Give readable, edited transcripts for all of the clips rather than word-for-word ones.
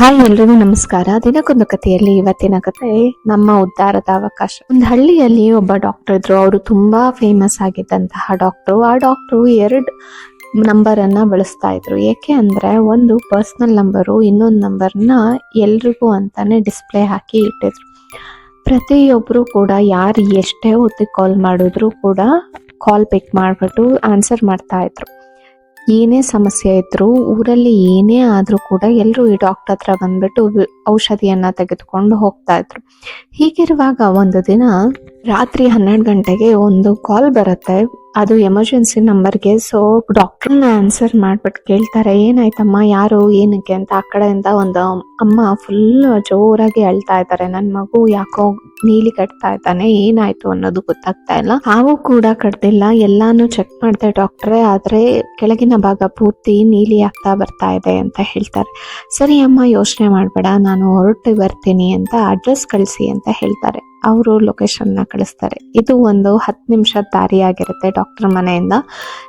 Hi ಎಲ್ರಿಗೂ ನಮಸ್ಕಾರ. ದಿನಕ್ಕೊಂದು ಕಥೆಯಲ್ಲಿ ಇವತ್ತಿನ ಕತೆ ನಮ್ಮ ಉದ್ಧಾರದ ಅವಕಾಶ. ಒಂದು ಹಳ್ಳಿಯಲ್ಲಿ ಒಬ್ಬ ಡಾಕ್ಟರ್ ಇದ್ರು. ಅವರು ತುಂಬಾ ಫೇಮಸ್ ಆಗಿದ್ದಂತಹ ಡಾಕ್ಟರ್. ಆ ಡಾಕ್ಟರ್ 2 ನಂಬರನ್ನ ಬಳಸ್ತಾ ಇದ್ರು. ಏಕೆ ಅಂದ್ರೆ ಒಂದು ಪರ್ಸನಲ್ ನಂಬರು, ಇನ್ನೊಂದು ನಂಬರ್ನ ಎಲ್ರಿಗೂ ಅಂತಾನೆ ಡಿಸ್ಪ್ಲೇ ಹಾಕಿ ಇಟ್ಟಿದ್ರು. ಪ್ರತಿಯೊಬ್ರು ಕೂಡ ಯಾರು ಎಷ್ಟೇ ಹೊತ್ತಿಗೆ ಕಾಲ್ ಮಾಡಿದ್ರು ಕೂಡ ಕಾಲ್ ಪಿಕ್ ಮಾಡ್ಬಿಟ್ಟು ಆನ್ಸರ್ ಮಾಡ್ತಾ ಇದ್ರು. ಏನೇ ಸಮಸ್ಯೆ ಇದ್ರು, ಊರಲ್ಲಿ ಏನೇ ಆದ್ರೂ ಕೂಡ ಎಲ್ಲರೂ ಈ ಡಾಕ್ಟರ್ ಹತ್ರ ಬಂದ್ಬಿಟ್ಟು ಔಷಧಿಯನ್ನ ತೆಗೆದುಕೊಂಡು ಹೋಗ್ತಾ ಇದ್ರು. ಹೀಗಿರುವಾಗ ಒಂದು ದಿನ ರಾತ್ರಿ 12 ಗಂಟೆಗೆ ಒಂದು ಕಾಲ್ ಬರುತ್ತೆ. ಅದು ಎಮರ್ಜೆನ್ಸಿ ನಂಬರ್ಗೆ. ಸೊ ಡಾಕ್ಟರ್ನ ಆನ್ಸರ್ ಮಾಡ್ಬಿಟ್ಟು ಕೇಳ್ತಾರೆ, ಏನಾಯ್ತಮ್ಮ, ಯಾರು, ಏನಕ್ಕೆ ಅಂತ. ಆ ಕಡೆಯಿಂದ ಒಂದು ಅಮ್ಮ ಫುಲ್ ಜೋರಾಗಿ ಅಳ್ತಾ ಇದ್ದಾರೆ. ನನ್ನ ಮಗು ಯಾಕೋ ನೀಲಿ ಕಟ್ತಾ ಇದ್ದಾನೆ, ಏನಾಯ್ತು ಅನ್ನೋದು ಗೊತ್ತಾಗ್ತಾ ಇಲ್ಲ. ಹಾವು ಕೂಡ ಕಡ್ದಿಲ್ಲ, ಎಲ್ಲಾನು ಚೆಕ್ ಮಾಡ್ದೆ ಡಾಕ್ಟ್ರೆ, ಆದ್ರೆ ಕೆಳಗಿನ ಭಾಗ ಪೂರ್ತಿ ನೀಲಿ ಆಗ್ತಾ ಬರ್ತಾ ಇದೆ ಅಂತ ಹೇಳ್ತಾರೆ. ಸರಿ ಅಮ್ಮ, ಯೋಚನೆ ಮಾಡ್ಬೇಡ, ನಾನು ಹೊರಟು ಬರ್ತೀನಿ ಅಂತ ಅಡ್ರೆಸ್ ಕಳಿಸಿ ಅಂತ ಹೇಳ್ತಾರೆ. ಅವರು ಲೊಕೇಶನ್ ನ ಕಳಿಸ್ತಾರೆ. ಇದು ಒಂದು 10 ನಿಮಿಷದ ದಾರಿ ಆಗಿರುತ್ತೆ ಡಾಕ್ಟರ್ ಮನೆಯಿಂದ.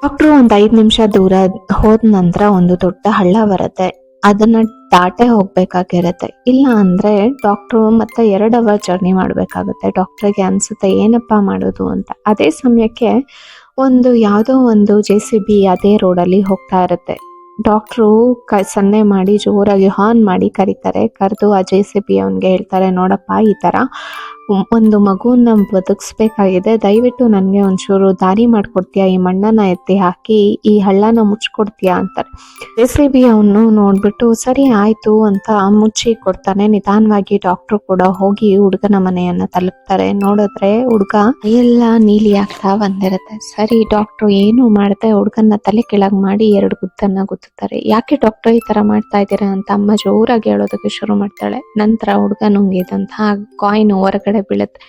ಡಾಕ್ಟರ್ ಒಂದು 5 ನಿಮಿಷ ದೂರ ಹೋದ ನಂತರ ಒಂದು ದೊಡ್ಡ ಹಳ್ಳ ಬರುತ್ತೆ. ಅದನ್ನ ದಾಟೆ ಹೋಗ್ಬೇಕಾಗಿರುತ್ತೆ. ಇಲ್ಲ ಅಂದ್ರೆ ಡಾಕ್ಟ್ರು ಮತ್ತೆ 2 ಅವರ್ ಜರ್ನಿ ಮಾಡ್ಬೇಕಾಗುತ್ತೆ. ಡಾಕ್ಟರ್ಗೆ ಅನ್ಸುತ್ತೆ ಏನಪ್ಪಾ ಮಾಡೋದು ಅಂತ. ಅದೇ ಸಮಯಕ್ಕೆ ಯಾವುದೋ ಒಂದು JCB ಅದೇ ರೋಡಲ್ಲಿ ಹೋಗ್ತಾ ಇರುತ್ತೆ. ಡಾಕ್ಟ್ರು ಸನ್ನೆ ಮಾಡಿ ಜೋರಾಗಿ ಹಾರ್ನ್ ಮಾಡಿ ಕರೀತಾರೆ. ಕರೆದು ಆ JCB ಅವನ್ಗೆ ಹೇಳ್ತಾರೆ, ನೋಡಪ್ಪ, ಈ ತರ ಒಂದು ಮಗುವನ್ನ ಬದುಕಿಸ್ಬೇಕಾಗಿದೆ, ದಯವಿಟ್ಟು ನನಗೆ ಒಂಚೂರು ದಾರಿ ಮಾಡ್ಕೊಡ್ತೀಯಾ, ಈ ಮಣ್ಣನ್ನ ಎತ್ತಿ ಹಾಕಿ ಈ ಹಳ್ಳನ ಮುಚ್ಕೊಡ್ತೀಯಾ ಅಂತಾರೆ. JCB ಅವನು ನೋಡ್ಬಿಟ್ಟು ಸರಿ ಆಯ್ತು ಅಂತ ಮುಚ್ಚಿ ಕೊಡ್ತಾನೆ. ನಿಧಾನವಾಗಿ ಡಾಕ್ಟ್ರು ಕೂಡ ಹೋಗಿ ಹುಡುಗನ ಮನೆಯನ್ನ ತಲುಪ್ತಾರೆ. ನೋಡಿದ್ರೆ ಹುಡುಗ ಎಲ್ಲ ನೀಲಿ ಆಗ್ತಾ ಬಂದಿರುತ್ತೆ. ಸರಿ, ಡಾಕ್ಟ್ರು ಏನು ಮಾಡದೆ ಹುಡುಗನ ತಲೆ ಕೆಳಗ್ ಮಾಡಿ 2 ಗುದ್ದನ್ನ ಗುದ್ದುತ್ತಾರೆ. ಯಾಕೆ ಡಾಕ್ಟರ್ ಈ ತರ ಮಾಡ್ತಾ ಇದ್ದೀರಾ ಅಂತ ಅಮ್ಮ ಜೋರಾಗಿ ಹೇಳೋದಕ್ಕೆ ಶುರು ಮಾಡ್ತಾಳೆ. ನಂತರ ಹುಡುಗ ನುಂಗಿದಂತಹ ಕಾಯಿನ್ ಹೊರಗಡೆ ಬೀಳುತ್ತೆ.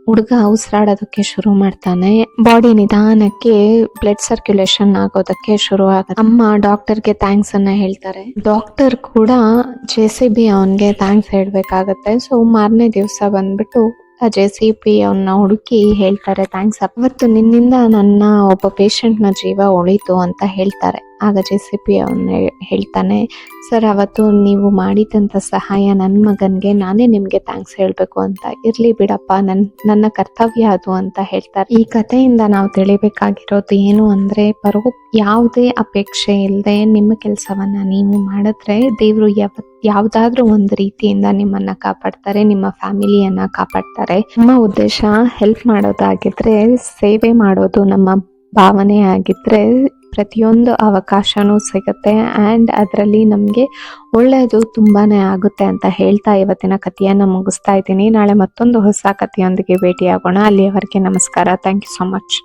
ಹುಡುಗ ಉಸಿರಾಡೋದಕ್ಕೆ ಶುರು ಮಾಡ್ತಾನೆ. ಬಾಡಿ ನಿಧಾನಕ್ಕೆ ಬ್ಲಡ್ ಸರ್ಕ್ಯುಲೇಷನ್ ಆಗೋದಕ್ಕೆ ಶುರು ಆಗುತ್ತೆ. ಅಮ್ಮ ಡಾಕ್ಟರ್ಗೆ ಥ್ಯಾಂಕ್ಸ್ ಅನ್ನ ಹೇಳ್ತಾರೆ. ಡಾಕ್ಟರ್ ಕೂಡ JCB ಅವನ್ಗೆ ಥ್ಯಾಂಕ್ಸ್ ಹೇಳ್ಬೇಕಾಗತ್ತೆ. ಸೊ ಮಾರನೇ ದಿವಸ ಬಂದ್ಬಿಟ್ಟು ಆ JCB ಅವನ್ನ ಹುಡುಕಿ ಹೇಳ್ತಾರೆ, ಥ್ಯಾಂಕ್ಸ್, ಅವತ್ತು ನಿನ್ನಿಂದ ನನ್ನ ಒಬ್ಬ ಪೇಷಂಟ್ ನ ಜೀವ ಉಳಿತು ಅಂತ ಹೇಳ್ತಾರೆ. ಆಗ JCB ಅವನ್ನ ಹೇಳ್ತಾನೆ, ಸರ್, ಅವತ್ತು ನೀವು ಮಾಡಿದಂತ ಸಹಾಯ ನನ್ನ ಮಗನ್ಗೆ ನಾನೇ ನಿಮ್ಗೆ ಥ್ಯಾಂಕ್ಸ್ ಹೇಳ್ಬೇಕು ಅಂತ. ಇರ್ಲಿ ಬಿಡಪ್ಪ, ನನ್ನ ಕರ್ತವ್ಯ ಅದು ಅಂತ ಹೇಳ್ತಾರೆ. ಈ ಕಥೆಯಿಂದ ನಾವು ತಿಳಿಬೇಕಾಗಿರೋದು ಏನು ಅಂದ್ರೆ, ಯಾವುದೇ ಅಪೇಕ್ಷೆ ಇಲ್ಲದೆ ನಿಮ್ಮ ಕೆಲಸವನ್ನ ನೀವು ಮಾಡಿದ್ರೆ ದೇವ್ರು ಯಾವ್ದಾದ್ರೂ ಒಂದು ರೀತಿಯಿಂದ ನಿಮ್ಮನ್ನ ಕಾಪಾಡ್ತಾರೆ, ನಿಮ್ಮ ಫ್ಯಾಮಿಲಿಯನ್ನ ಕಾಪಾಡ್ತಾರೆ. ನಮ್ಮ ಉದ್ದೇಶ ಹೆಲ್ಪ್ ಮಾಡೋದಾಗಿದ್ರೆ, ಸೇವೆ ಮಾಡೋದು ನಮ್ಮ ಭಾವನೆ ಆಗಿದ್ರೆ ಪ್ರತಿಯೊಂದು ಅವಕಾಶನೂ ಸಿಗುತ್ತೆ ಆ್ಯಂಡ್ ಅದರಲ್ಲಿ ನಮಗೆ ಒಳ್ಳೆಯದು ತುಂಬಾನೇ ಆಗುತ್ತೆ ಅಂತ ಹೇಳ್ತಾ ಇವತ್ತಿನ ಕಥೆಯನ್ನು ಮುಗಿಸ್ತಾ ಇದ್ದೀನಿ. ನಾಳೆ ಮತ್ತೊಂದು ಹೊಸ ಕಥೆಯೊಂದಿಗೆ ಭೇಟಿಯಾಗೋಣ. ಅಲ್ಲಿಯವರೆಗೆ ನಮಸ್ಕಾರ. Thank you so much.